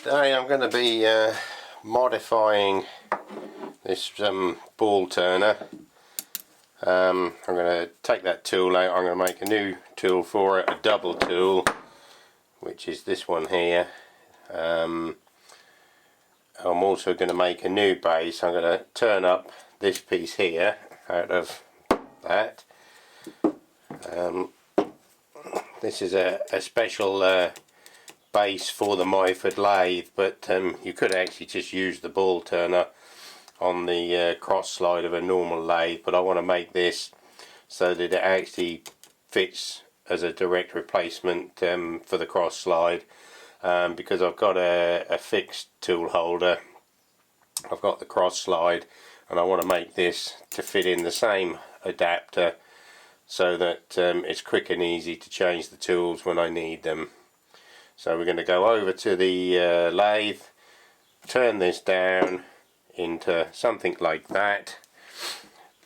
Today I'm going to be modifying this ball turner. I'm going to take that tool out. I'm going to make a new tool for it, a double tool, which is this one here. I'm also going to make a new base. I'm going to turn up this piece here out of that. This is a special base for the Myford-Lathe, but you could actually just use the ball turner on the cross slide of a normal lathe, but I want to make this so that it actually fits as a direct replacement for the cross slide, because I've got a fixed tool holder. I've got the cross slide and I want to make this to fit in the same adapter so that it's quick and easy to change the tools when I need them. So we're going to go over to the lathe, turn this down into something like that.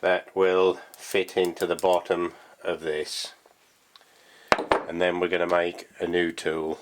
That will fit into the bottom of this. And then we're going to make a new tool.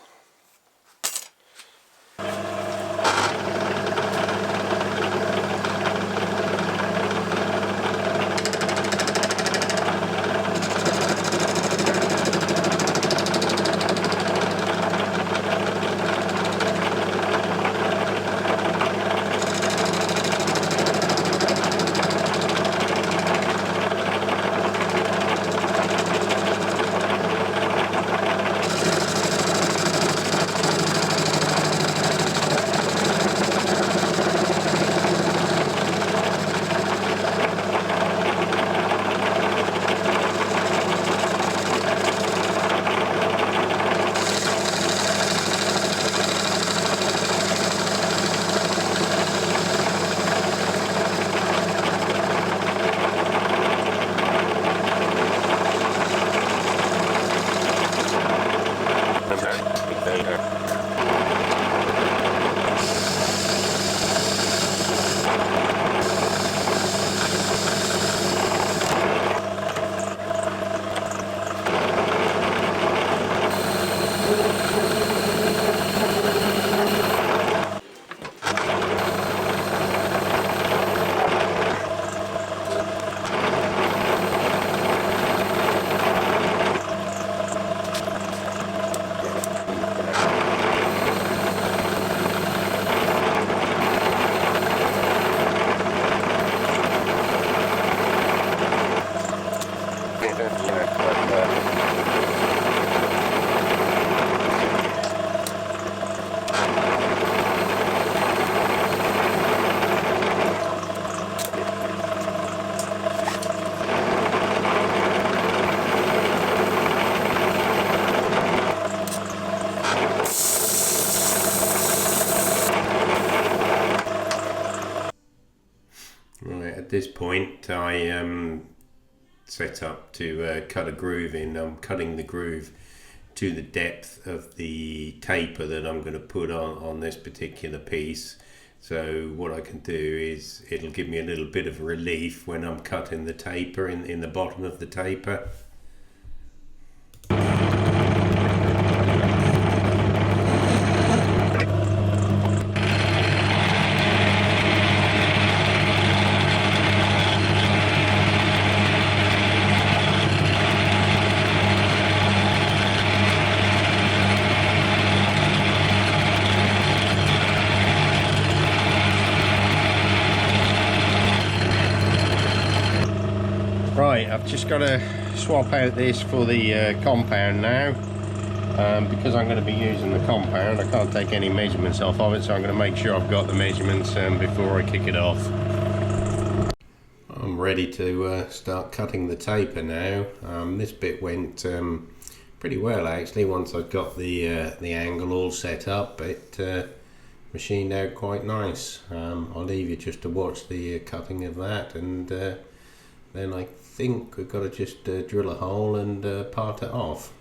At this point I set up to cut a groove in. I'm cutting the groove to the depth of the taper that I'm going to put on this particular piece. So what I can do is it'll give me a little bit of relief when I'm cutting the taper in the bottom of the taper. Right, I've just got to swap out this for the compound now, because I'm going to be using the compound. I can't take any measurements off of it, so I'm going to make sure I've got the measurements before I kick it off. I'm ready to start cutting the taper now. This bit went pretty well actually. Once I've got the angle all set up, it machined out quite nice. I'll leave you just to watch the cutting of that, and then I think we've got to just drill a hole and part it off.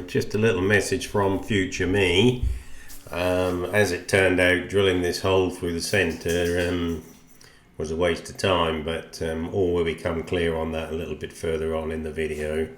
just a little message from future me. As it turned out, drilling this hole through the centre was a waste of time, but all will become clear on that a little bit further on in the video.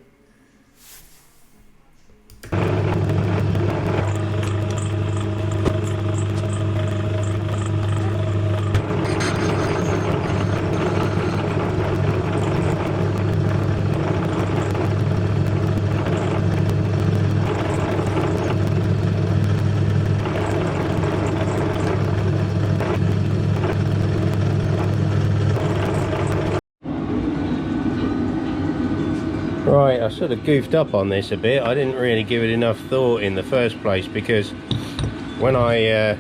Right, I sort of goofed up on this a bit. I didn't really give it enough thought in the first place, because when I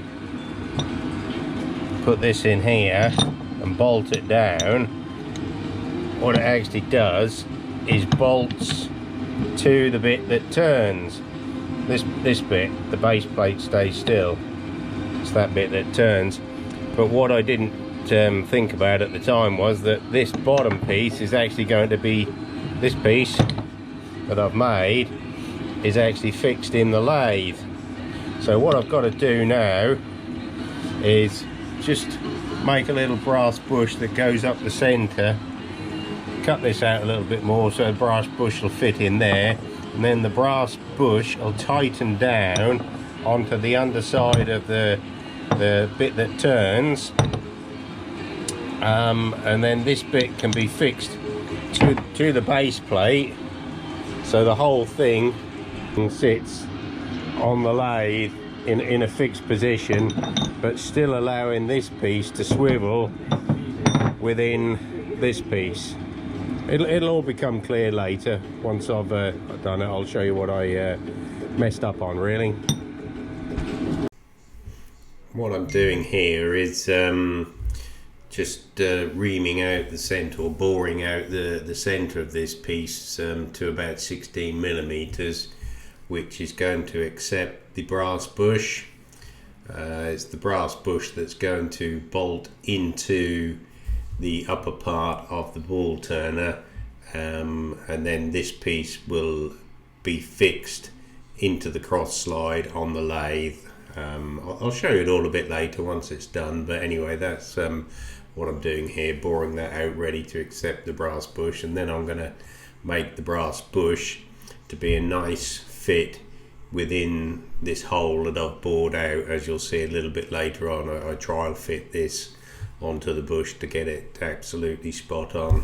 put this in here and bolt it down, what it actually does is bolts to the bit that turns. This bit, the base plate stays still. It's that bit that turns. But what I didn't think about at the time was that this bottom piece is actually going to be, this piece that I've made is actually fixed in the lathe. So what I've got to do now is just make a little brass bush that goes up the centre, cut this out a little bit more so the brass bush will fit in there, and then the brass bush will tighten down onto the underside of the bit that turns, and then this bit can be fixed to the base plate, so the whole thing sits on the lathe in a fixed position, but still allowing this piece to swivel within this piece. It'll all become clear later. Once I've done it, I'll show you what I messed up on, really. What I'm doing here is just reaming out the centre, or boring out the centre of this piece to about 16 millimeters, which is going to accept the brass bush. It's the brass bush that's going to bolt into the upper part of the ball turner, and then this piece will be fixed into the cross slide on the lathe. I'll show you it all a bit later once it's done, but anyway, that's what I'm doing here, boring that out ready to accept the brass bush, and then I'm going to make the brass bush to be a nice fit within this hole that I've bored out. As you'll see a little bit later on, I trial fit this onto the bush to get it absolutely spot on.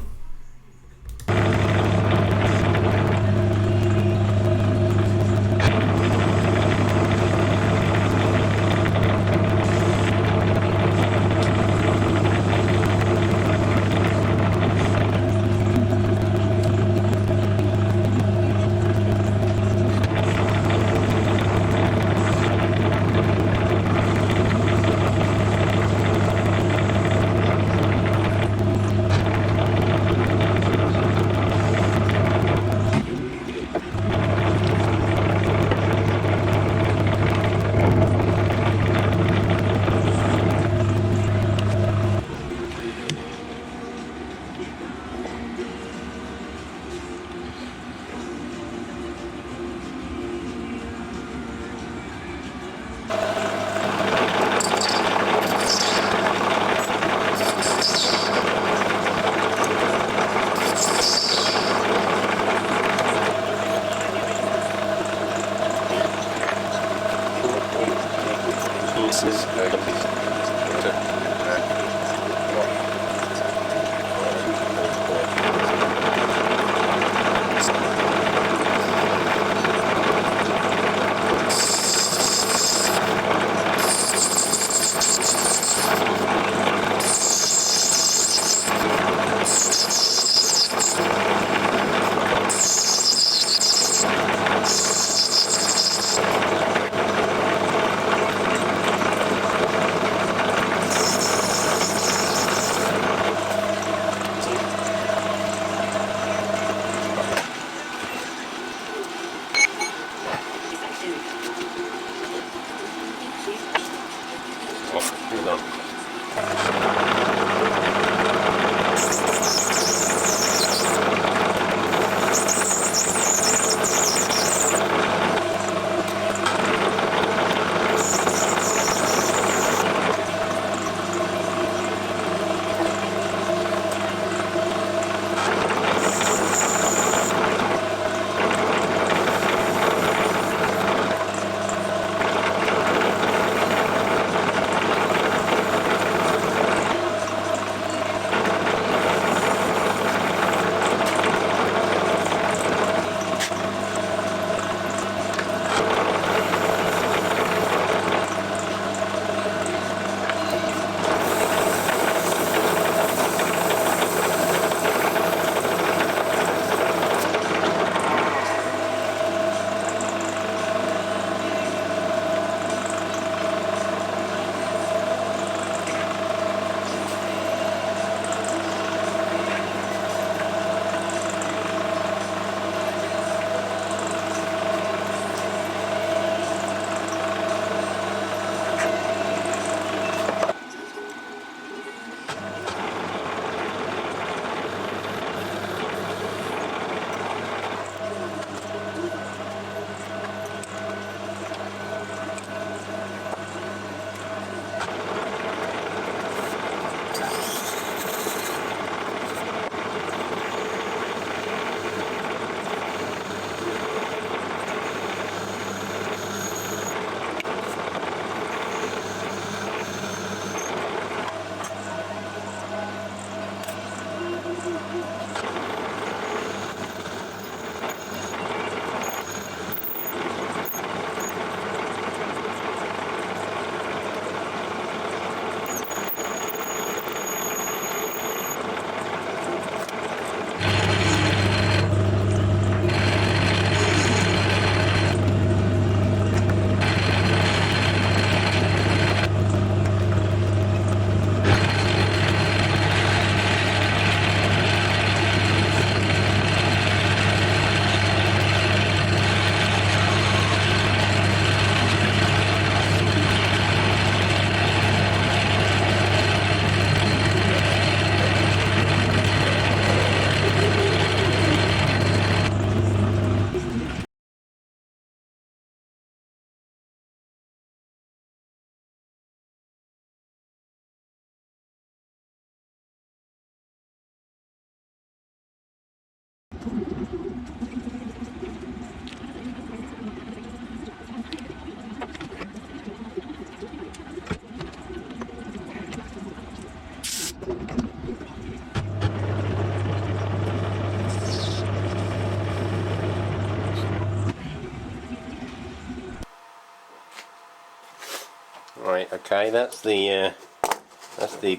Right, okay, that's the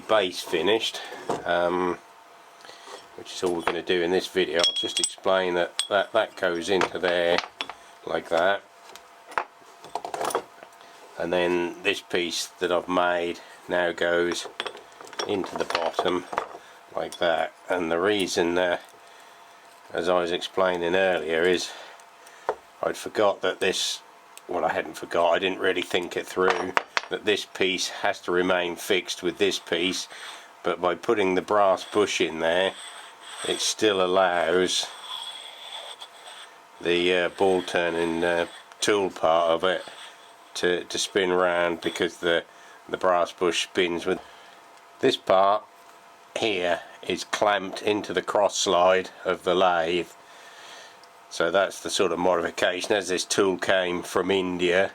base finished, which is all we're going to do in this video. I'll just explain that goes into there like that, and then this piece that I've made now goes into the bottom like that. And the reason, as I was explaining earlier, is I'd forgot that this, well, I hadn't forgot, I didn't really think it through, that this piece has to remain fixed with this piece, but by putting the brass bush in there, it still allows the ball turning tool part of it to spin round, because the brass bush spins with this part here is clamped into the cross slide of the lathe. So that's the sort of modification. As this tool came from India,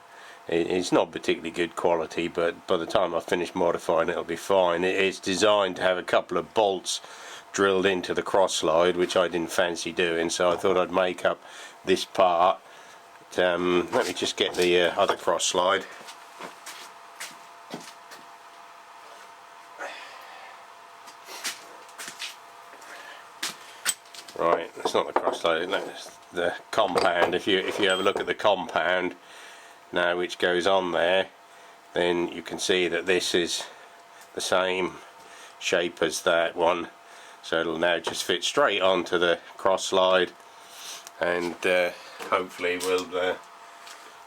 it's not particularly good quality, but by the time I finish modifying it, it'll be fine. It's designed to have a couple of bolts drilled into the cross slide, which I didn't fancy doing, so I thought I'd make up this part. Let me just get the other cross slide. Right, it's not the cross slide, it's the compound. If you have a look at the compound now, which goes on there, then you can see that this is the same shape as that one, so it'll now just fit straight onto the cross slide, and hopefully will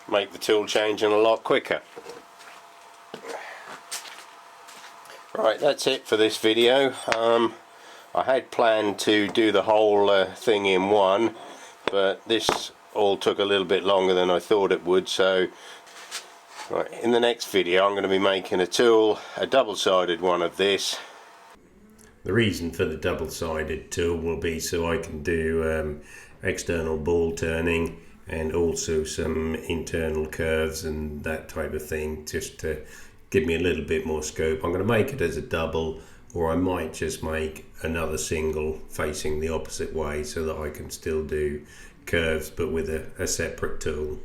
make the tool changing a lot quicker. Right, that's it for this video. I had planned to do the whole thing in one, but this all took a little bit longer than I thought it would. So right, in the next video I'm going to be making a tool, a double-sided one of this. The reason for the double-sided tool will be so I can do external ball turning and also some internal curves and that type of thing, just to give me a little bit more scope. I'm going to make it as a double, or I might just make another single facing the opposite way so that I can still do curves but with a separate tool.